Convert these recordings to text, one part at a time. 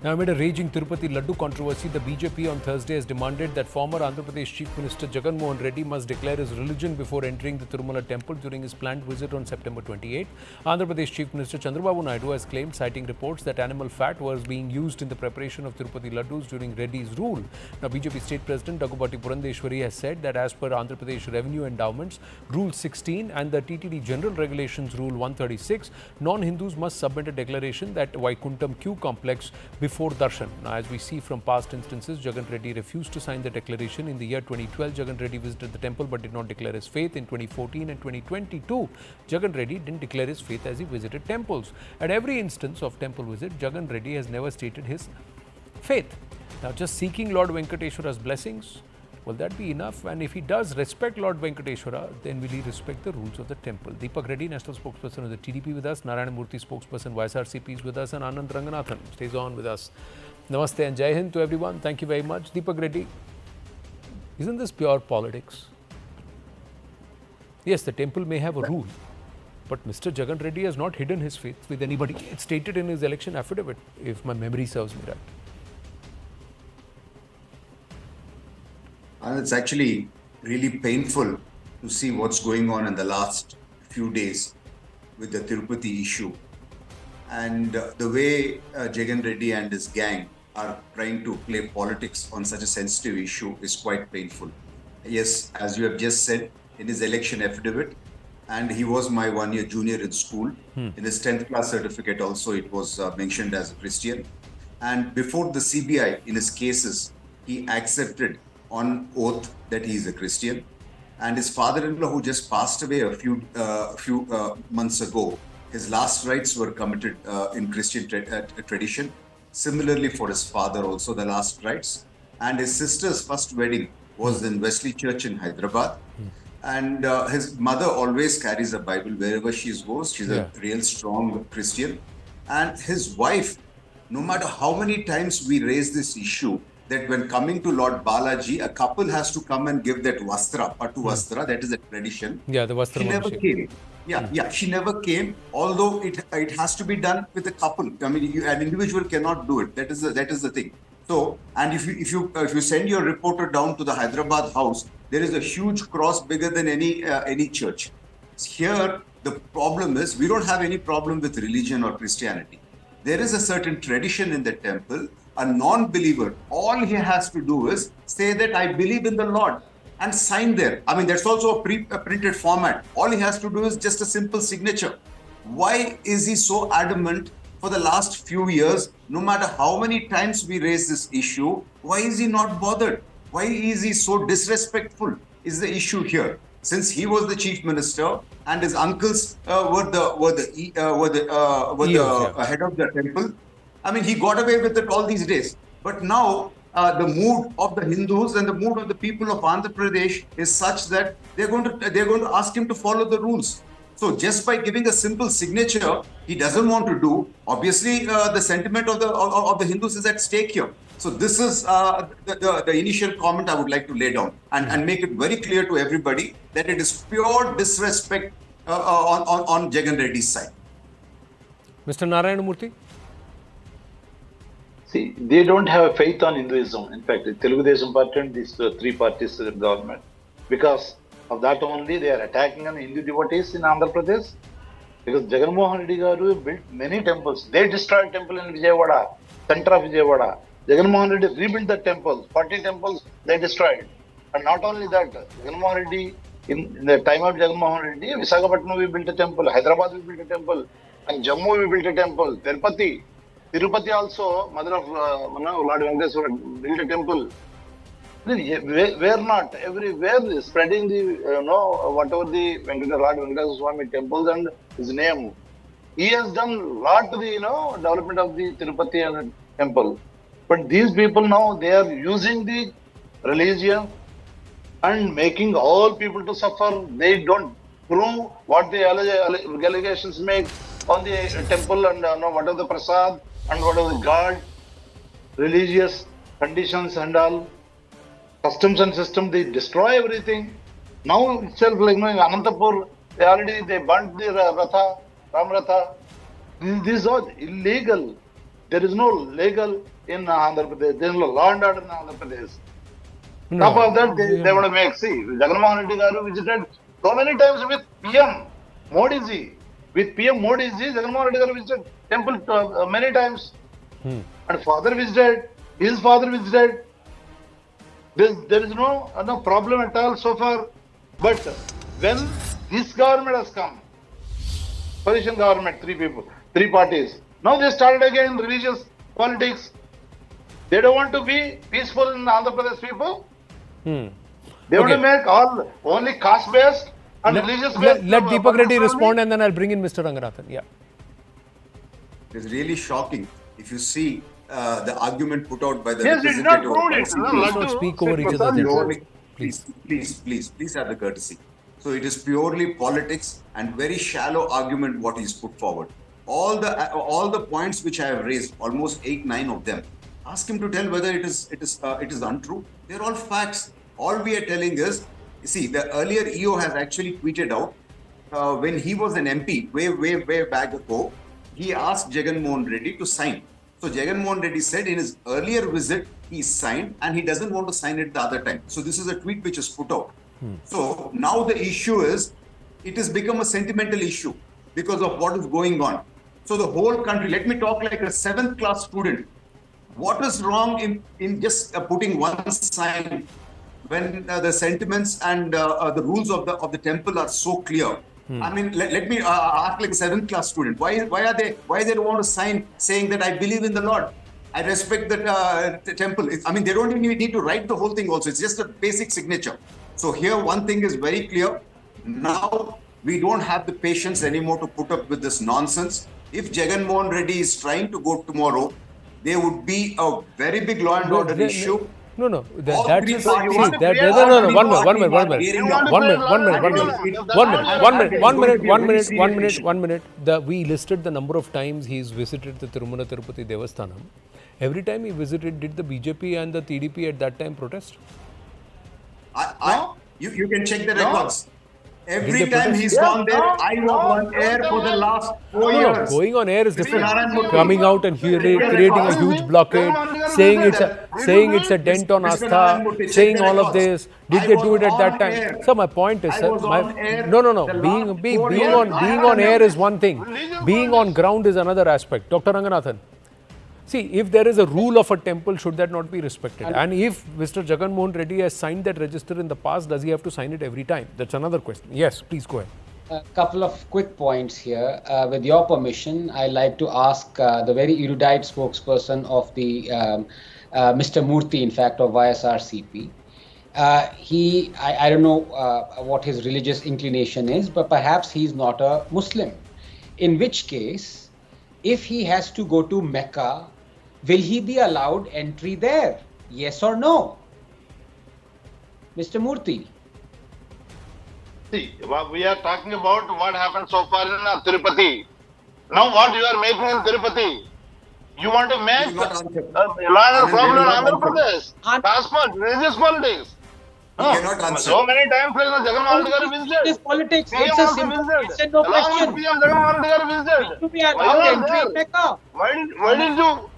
Now, amid a raging Tirupati Laddu controversy, the BJP on Thursday has demanded that former Andhra Pradesh Chief Minister Jagan Mohan Reddy must declare his religion before entering the Tirumala temple during his planned visit on September 28. Andhra Pradesh Chief Minister Chandrababu Naidu has claimed, citing reports that animal fat was being used in the preparation of Tirupati Laddus during Reddy's rule. Now, BJP State President Dagubati Purandeshwari has said that as per Andhra Pradesh Revenue Endowments Rule 16 and the TTD General Regulations Rule 136, non-Hindus must submit a declaration that Vaikuntham Q complex before darshan. Now, as we see from past instances, Jagan Reddy refused to sign the declaration. In the year 2012, Jagan Reddy visited the temple but did not declare his faith. In 2014 and 2022, Jagan Reddy didn't declare his faith as he visited temples. At every instance of temple visit, Jagan Reddy has never stated his faith. Now, just seeking Lord Venkateshwara's blessings, will that be enough? And if he does respect Lord Venkateshwara, then will he respect the rules of the temple? Deepak Reddy, National Spokesperson of the TDP with us. Narayana Murthy, Spokesperson YSRCP is with us. And Anand Ranganathan stays on with us. Namaste and Jai Hind to everyone. Thank you very much. Deepak Reddy, isn't this pure politics? Yes, the temple may have a rule, but Mr. Jagan Reddy has not hidden his faith with anybody. It's stated in his election affidavit, if my memory serves me right. And it's actually really painful to see what's going on in the last few days with the Tirupati issue. And the way Jagan Reddy and his gang are trying to play politics on such a sensitive issue is quite painful. Yes, as you have just said, in his election affidavit, and he was my one-year junior in school. In his 10th class certificate also, it was mentioned as a Christian. And before the CBI, in his cases, he accepted on oath that he is a Christian. And his father-in-law, who just passed away a few months ago, his last rites were committed in Christian tradition. Similarly for his father also, the last rites. And his sister's first wedding was in Wesley Church in Hyderabad. And his mother always carries a Bible wherever she goes. She's a real strong Christian. And his wife, no matter how many times we raise this issue, that when coming to Lord Balaji, a couple has to come and give that vastra, patu vastra, that is a tradition. Yeah, the vastra. She never came. She never came. Although it has to be done with a couple. I mean, an individual cannot do it. That is the thing. So, and if you send your reporter down to the Hyderabad house, there is a huge cross bigger than any church. Here, the problem is we don't have any problem with religion or Christianity. There is a certain tradition in the temple. A non-believer, all he has to do is say that I believe in the Lord and sign there. I mean, that's also a printed format. All he has to do is just a simple signature. Why is he so adamant for the last few years? No matter how many times we raise this issue, why is he not bothered? Why is he so disrespectful is the issue here. Since he was the chief minister and his uncles were the head of the temple, I mean, he got away with it all these days. But now the mood of the Hindus and the mood of the people of Andhra Pradesh is such that they're going to ask him to follow the rules. So just by giving a simple signature, he doesn't want to do. Obviously, the sentiment of the Hindus is at stake here. So this is the initial comment I would like to lay down and make it very clear to everybody that it is pure disrespect on Jagan Reddy's side. Mr. Narayana Murthy? See, they don't have a faith on Hinduism. In fact, the Telugu Desam Party and these three parties in government, because of that only they are attacking on Hindu devotees in Andhra Pradesh. Because Jagan Mohan Reddy garu built many temples. They destroyed temple in Vijayawada, center of Vijayawada. Jagan Mohan Reddy rebuilt the temples. 40 temples they destroyed. And not only that, Jagan Mohan Reddy, in the time of Jagan Mohan Reddy, Visakhapatnam we built a temple, Hyderabad we built a temple, and Jammu we built a temple, Tirupati also, mother of Lord Venkateshwara, built a temple. Where not? Everywhere spreading the, whatever the Lord Venkateshwara Swami temples and his name. He has done lot to the, development of the Tirupati temple. But these people now, they are using the religion and making all people to suffer. They don't prove what the allegations make on the temple and what are the prasad and what are the God, religious conditions and all, customs and system, they destroy everything. Now itself, like in Anantapur, they burnt the Ratha, Ram Ratha. This is all illegal. There is no legal in Andhra Pradesh. There is no law and order in Andhra Pradesh. No. Top of that, they want to make. See, Jagan Mohan Reddy garu visited so many times with PM Modi ji. With PM Modi ji, Jagan Mohan Reddy garu visited temple many times. And father visited, his father visited. There is no problem at all so far. But when this government has come, coalition government, three parties, now they started again religious politics. They don't want to be peaceful in Andhra Pradesh people. They want to make all only caste-based and religious-based. Let Deepak Reddy respond and then I'll bring in Mr. Ranganathan. Yeah. It is really shocking if you see the argument put out by the Yes, it's not representative of rude. Let's not speak over each other. purely, Please. please have the courtesy. So it is purely politics and very shallow argument what is put forward. All the points which I have raised, almost 8-9 of them, ask him to tell whether it is untrue. They're all facts. All we are telling is, you see, the earlier EO has actually tweeted out when he was an MP way back ago, he asked Jagan Mohan Reddy to sign. So Jagan Mohan Reddy said in his earlier visit he signed and he doesn't want to sign it the other time. So this is a tweet which is put out. So now the issue is, it has become a sentimental issue because of what is going on. So the whole country, let me talk like a 7th class student. What is wrong in just putting one sign when the sentiments and the rules of the temple are so clear? I mean, let me ask like a 7th class student. Why they don't want to sign saying that I believe in the Lord? I respect the temple. I mean, they don't even need to write the whole thing also. It's just a basic signature. So here one thing is very clear. Now we don't have the patience anymore to put up with this nonsense. If Jagan Mohan Reddy is trying to go tomorrow, there would be a very big law and order issue. No. All That's three see, parties- no. One minute. We listed the number of times he's visited the Tirumala Tirupati Devasthanam. Every time he visited, did the BJP and the TDP at that time protest? You can check the records. Every Did they time protest? he's gone there, I was on air for the last 4 years. Going on air is different. Narayan Coming out and creating a huge blockade, saying it's a dent on Astha, saying all of this. Did they do it at that time? So my point is, sir, no. Being on air is one thing. Being on ground is another aspect. Dr. Ranganathan. See, if there is a rule of a temple, should that not be respected? And if Mr. Jagan Mohan Reddy has signed that register in the past, does he have to sign it every time? That's another question. Yes, please go ahead. A couple of quick points here. With your permission, I'd like to ask the very erudite spokesperson of the Mr. Murthy, in fact, of YSRCP. I don't know what his religious inclination is, but perhaps he's not a Muslim. In which case, if he has to go to Mecca, will he be allowed entry there? Yes or no? Mr. Murthy. See, we are talking about what happened so far in Tirupati. Now what you are making in Tirupati? You want to make law and problem in Andhra Pradesh. Passport, religious politics. cannot answer. So many times Jagan Mohan Reddy visited. It is politics. It's a simple question, no question. PM Jagan Mohan Reddy visited. To be allowed entry in Mecca. Why did you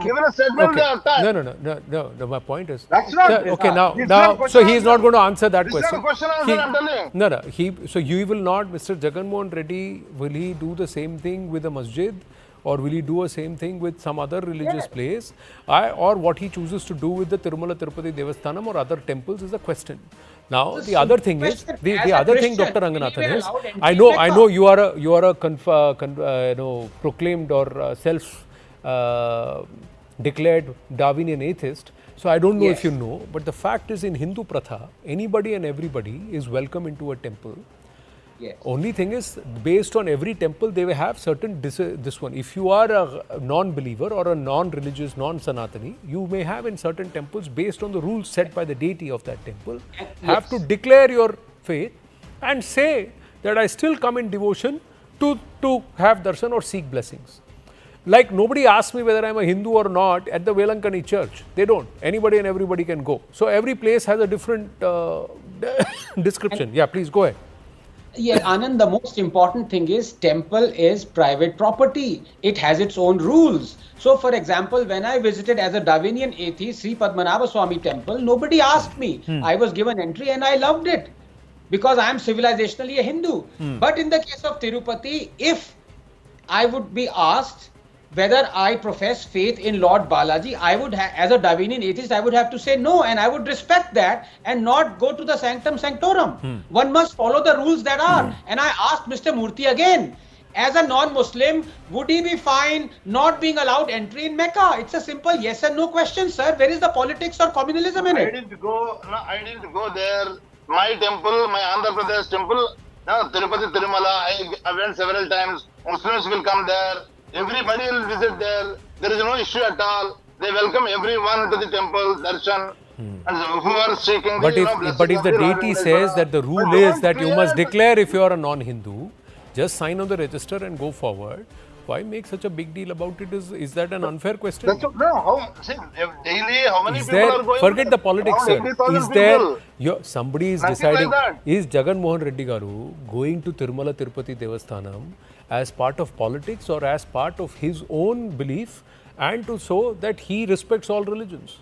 given a statement they attacked? No. My point is. That's not. Okay, now, question so he is not going to answer that This is question. a question answer, I'm telling. No. So you will not, Mr. Jagan Mohan Reddy, will he do the same thing with the masjid? Or will he do the same thing with some other religious place? Or what he chooses to do with the Tirumala Tirupati Devasthanam or other temples is a question. Now, the other thing is, the other thing, Dr. Ranganathan, is, I know you are a proclaimed or self-declared Darwinian atheist. So I don't know if you know, but the fact is in Hindu Pratha, anybody and everybody is welcome into a temple. Yes. Only thing is, based on every temple, they will have certain this one. If you are a non-believer or a non-religious, non-Sanatani, you may have in certain temples, based on the rules set by the deity of that temple, have to declare your faith and say that I still come in devotion to have darshan or seek blessings. Like nobody asks me whether I'm a Hindu or not at the Velankani church. They don't. Anybody and everybody can go. So every place has a different description. Yeah, please go ahead. Yeah, Anand, the most important thing is temple is private property. It has its own rules. So, for example, when I visited as a Davinian atheist Sri Padmanabha Swami temple, nobody asked me. I was given entry and I loved it because I am civilizationally a Hindu. But in the case of Tirupati, if I would be asked whether I profess faith in Lord Balaji, I would, as a Davinian atheist, I would have to say no, and I would respect that and not go to the sanctum sanctorum. One must follow the rules that are. And I asked Mr. Murthy again, as a non-Muslim, would he be fine not being allowed entry in Mecca? It's a simple yes and no question, sir. Where is the politics or communalism in it? I didn't go there. My temple, my Andhra Pradesh temple, no, Tirupati Tirumala, I went several times. Muslims will come there. Everybody will visit there. There is no issue at all. They welcome everyone to the temple, darshan. And who are seeking But if the deity says that the rule is that you must declare if you are a non-Hindu, just sign on the register and go forward. Why make such a big deal about it? Is that an unfair question? No, daily, how many Is people there, are going? forget the politics, Around sir. 80,000 Is there, people. somebody is Nothing like deciding, that. is Jagan Mohan Reddy Garu going to Tirumala Tirupati Devasthanam as part of politics or as part of his own belief and to show that he respects all religions?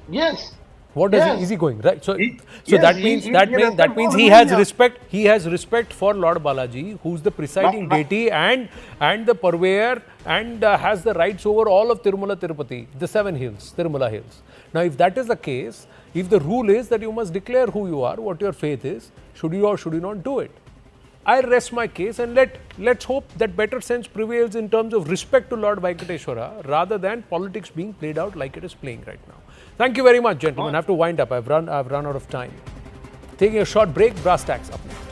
Yes. What does Yes. is he going, right? So Yes, that he- means he- that he means that respects means all he has religions. respect. He has respect for Lord Balaji, who's the presiding deity and the purveyor and has the rights over all of Tirumala Tirupati, the 7 hills, Tirumala hills. Now, if that is the case, if the rule is that you must declare who you are, what your faith is, should you or should you not do it? I rest my case and let's hope that better sense prevails in terms of respect to Lord Venkateshwara rather than politics being played out like it is playing right now. Thank you very much, gentlemen. I have to wind up. I've run out of time. Taking a short break. Brass tacks up next.